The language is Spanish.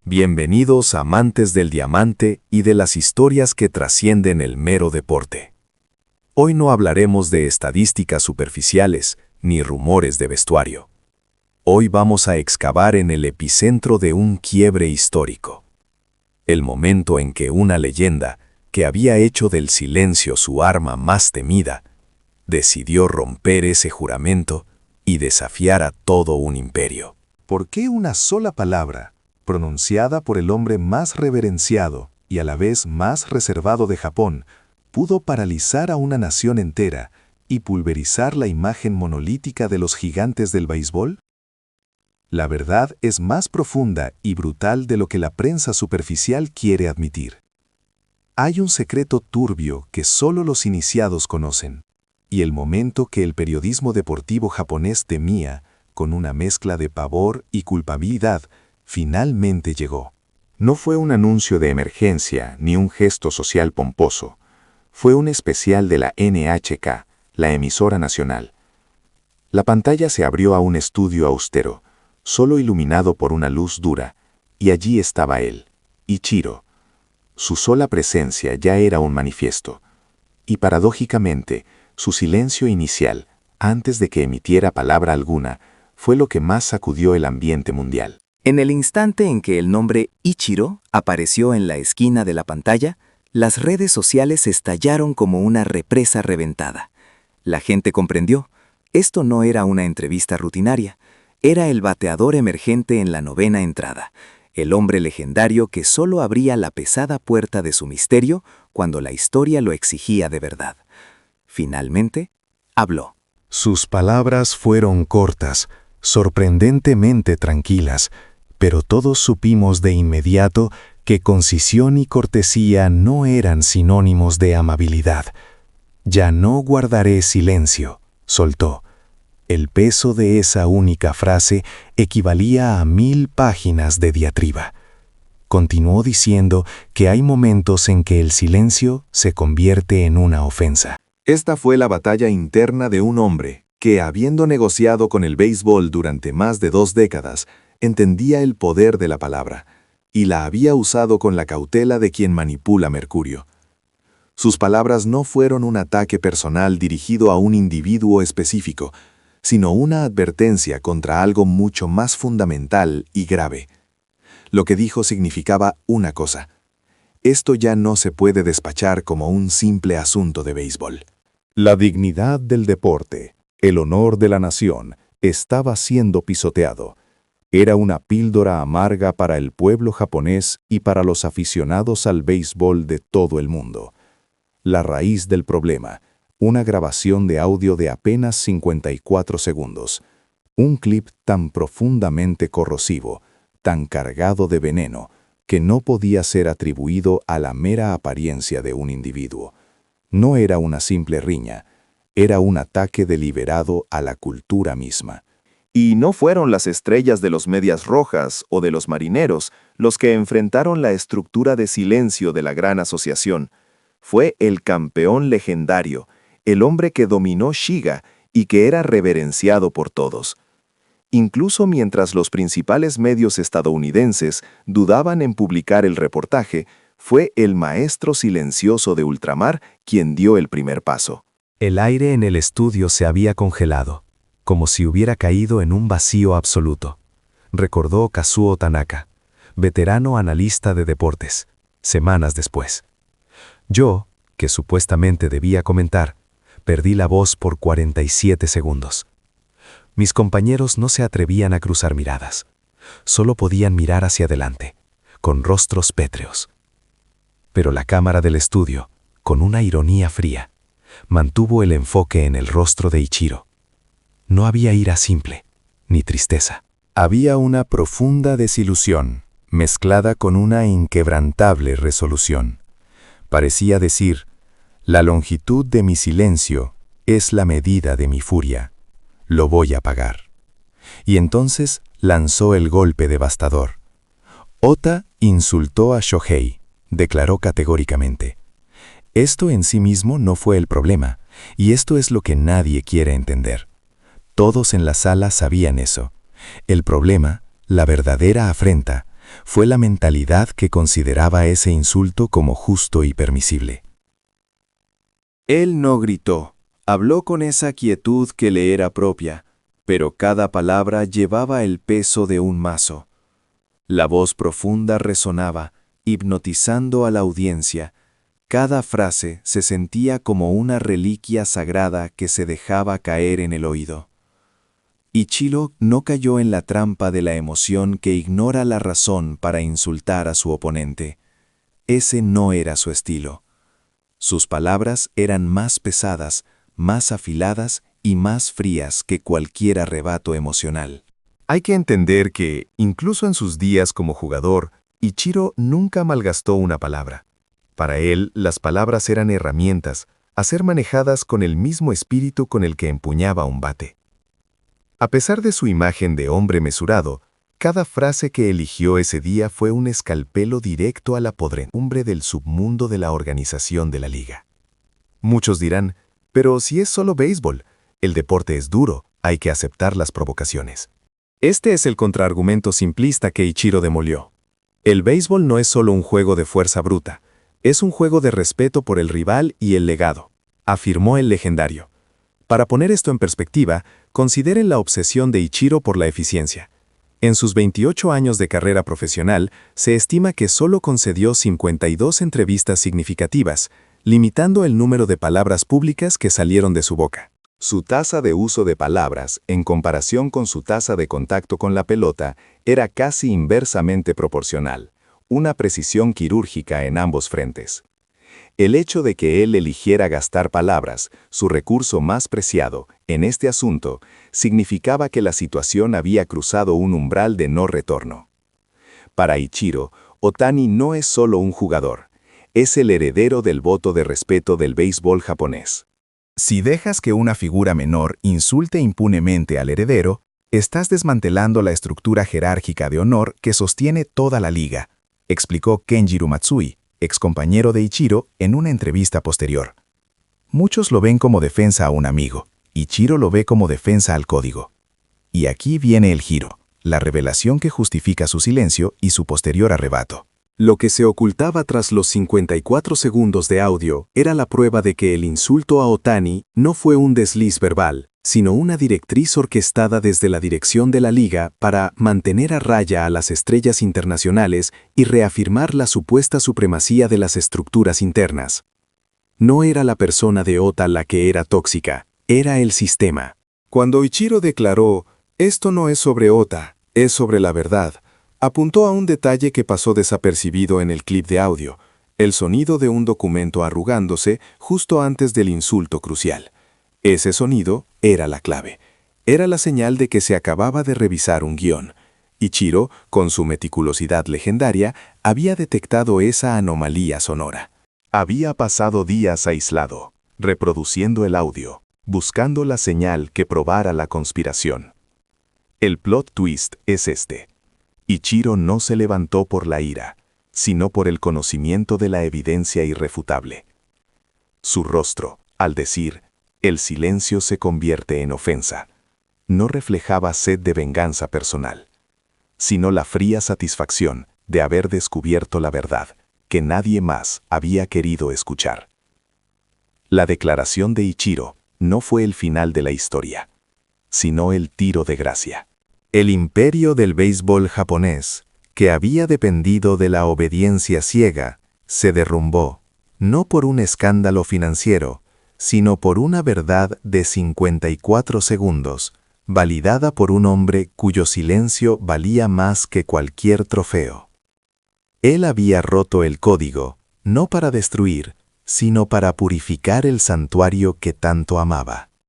Bienvenidos amantes del diamante y de las historias que trascienden el mero deporte. Hoy no hablaremos de estadísticas superficiales ni rumores de vestuario. Hoy vamos a excavar en el epicentro de un quiebre histórico. El momento en que una leyenda, que había hecho del silencio su arma más temida, decidió romper ese juramento y desafiar a todo un imperio. ¿Por qué una sola palabra, pronunciada por el hombre más reverenciado y a la vez más reservado de Japón, pudo paralizar a una nación entera y pulverizar la imagen monolítica de los gigantes del béisbol? La verdad es más profunda y brutal de lo que la prensa superficial quiere admitir. Hay un secreto turbio que solo los iniciados conocen, y el momento que el periodismo deportivo japonés temía, con una mezcla de pavor y culpabilidad, finalmente llegó. No fue un anuncio de emergencia ni un gesto social pomposo. Fue un especial de la NHK, la emisora nacional. La pantalla se abrió a un estudio austero, solo iluminado por una luz dura, y allí estaba él, Ichiro. Su sola presencia ya era un manifiesto. Y paradójicamente, su silencio inicial, antes de que emitiera palabra alguna, fue lo que más sacudió el ambiente mundial. En el instante en que el nombre Ichiro apareció en la esquina de la pantalla, las redes sociales estallaron como una represa reventada. La gente comprendió. Esto no era una entrevista rutinaria. Era el bateador emergente en la novena entrada, el hombre legendario que solo abría la pesada puerta de su misterio cuando la historia lo exigía de verdad. Finalmente, habló. Sus palabras fueron cortas, sorprendentemente tranquilas, pero todos supimos de inmediato que concisión y cortesía no eran sinónimos de amabilidad. Ya no guardaré silencio, soltó. El peso de esa única frase equivalía a 1000 páginas de diatriba. Continuó diciendo que hay momentos en que el silencio se convierte en una ofensa. Esta fue la batalla interna de un hombre que, habiendo negociado con el béisbol durante más de 2 décadas, entendía el poder de la palabra, y la había usado con la cautela de quien manipula mercurio. Sus palabras no fueron un ataque personal dirigido a un individuo específico, sino una advertencia contra algo mucho más fundamental y grave. Lo que dijo significaba una cosa: esto ya no se puede despachar como un simple asunto de béisbol. La dignidad del deporte, el honor de la nación, estaba siendo pisoteado. Era una píldora amarga para el pueblo japonés y para los aficionados al béisbol de todo el mundo. La raíz del problema: una grabación de audio de apenas 54 segundos. Un clip tan profundamente corrosivo, tan cargado de veneno, que no podía ser atribuido a la mera apariencia de un individuo. No era una simple riña, era un ataque deliberado a la cultura misma. Y no fueron las estrellas de los Medias Rojas o de los Marineros los que enfrentaron la estructura de silencio de la gran asociación. Fue el campeón legendario, el hombre que dominó Shiga y que era reverenciado por todos. Incluso mientras los principales medios estadounidenses dudaban en publicar el reportaje, fue el maestro silencioso de ultramar quien dio el primer paso. El aire en el estudio se había congelado, como si hubiera caído en un vacío absoluto, recordó Kazuo Tanaka, veterano analista de deportes, semanas después. Yo, que supuestamente debía comentar, perdí la voz por 47 segundos. Mis compañeros no se atrevían a cruzar miradas, solo podían mirar hacia adelante, con rostros pétreos. Pero la cámara del estudio, con una ironía fría, mantuvo el enfoque en el rostro de Ichiro. No había ira simple, ni tristeza. Había una profunda desilusión, mezclada con una inquebrantable resolución. Parecía decir: la longitud de mi silencio es la medida de mi furia. Lo voy a pagar. Y entonces lanzó el golpe devastador. Ota insultó a Shohei, declaró categóricamente. Esto en sí mismo no fue el problema, y esto es lo que nadie quiere entender. Todos en la sala sabían eso. El problema, la verdadera afrenta, Fue la mentalidad que consideraba ese insulto como justo y permisible. Él no gritó, habló con esa quietud que le era propia, pero cada palabra llevaba el peso de un mazo. La voz profunda resonaba, hipnotizando a la audiencia. Cada frase se sentía como una reliquia sagrada que se dejaba caer en el oído. Ichiro no cayó en la trampa de la emoción que ignora la razón para insultar a su oponente. Ese no era su estilo. Sus palabras eran más pesadas, más afiladas y más frías que cualquier arrebato emocional. Hay que entender que, incluso en sus días como jugador, Ichiro nunca malgastó una palabra. Para él, las palabras eran herramientas, a ser manejadas con el mismo espíritu con el que empuñaba un bate. A pesar de su imagen de hombre mesurado, cada frase que eligió ese día fue un escalpelo directo a la podredumbre del submundo de la organización de la liga. Muchos dirán, pero si es solo béisbol, el deporte es duro, hay que aceptar las provocaciones. Este es el contraargumento simplista que Ichiro demolió. El béisbol no es solo un juego de fuerza bruta, es un juego de respeto por el rival y el legado, afirmó el legendario. Para poner esto en perspectiva, consideren la obsesión de Ichiro por la eficiencia. En sus 28 años de carrera profesional, se estima que solo concedió 52 entrevistas significativas, limitando el número de palabras públicas que salieron de su boca. Su tasa de uso de palabras, en comparación con su tasa de contacto con la pelota, era casi inversamente proporcional, una precisión quirúrgica en ambos frentes. El hecho de que él eligiera gastar palabras, su recurso más preciado, en este asunto, significaba que la situación había cruzado un umbral de no retorno. Para Ichiro, Otani no es solo un jugador, es el heredero del voto de respeto del béisbol japonés. Si dejas que una figura menor insulte impunemente al heredero, estás desmantelando la estructura jerárquica de honor que sostiene toda la liga, explicó Kenjiro Matsui, excompañero de Ichiro, en una entrevista posterior. Muchos lo ven como defensa a un amigo, Ichiro lo ve como defensa al código. Y aquí viene el giro, la revelación que justifica su silencio y su posterior arrebato. Lo que se ocultaba tras los 54 segundos de audio era la prueba de que el insulto a Otani no fue un desliz verbal, sino una directriz orquestada desde la dirección de la liga para mantener a raya a las estrellas internacionales y reafirmar la supuesta supremacía de las estructuras internas. No era la persona de Ota la que era tóxica, era el sistema. Cuando Ichiro declaró, «Esto no es sobre Ota, es sobre la verdad», apuntó a un detalle que pasó desapercibido en el clip de audio, el sonido de un documento arrugándose justo antes del insulto crucial. Ese sonido era la clave. Era la señal de que se acababa de revisar un guión. Ichiro, con su meticulosidad legendaria, había detectado esa anomalía sonora. Había pasado días aislado, reproduciendo el audio, buscando la señal que probara la conspiración. El plot twist es este. Ichiro no se levantó por la ira, sino por el conocimiento de la evidencia irrefutable. Su rostro, al decir, el silencio se convierte en ofensa, no reflejaba sed de venganza personal, sino la fría satisfacción de haber descubierto la verdad que nadie más había querido escuchar. La declaración de Ichiro no fue el final de la historia, sino el tiro de gracia. El imperio del béisbol japonés, que había dependido de la obediencia ciega, se derrumbó, no por un escándalo financiero, sino por una verdad de 54 segundos, validada por un hombre cuyo silencio valía más que cualquier trofeo. Él había roto el código, no para destruir, sino para purificar el santuario que tanto amaba.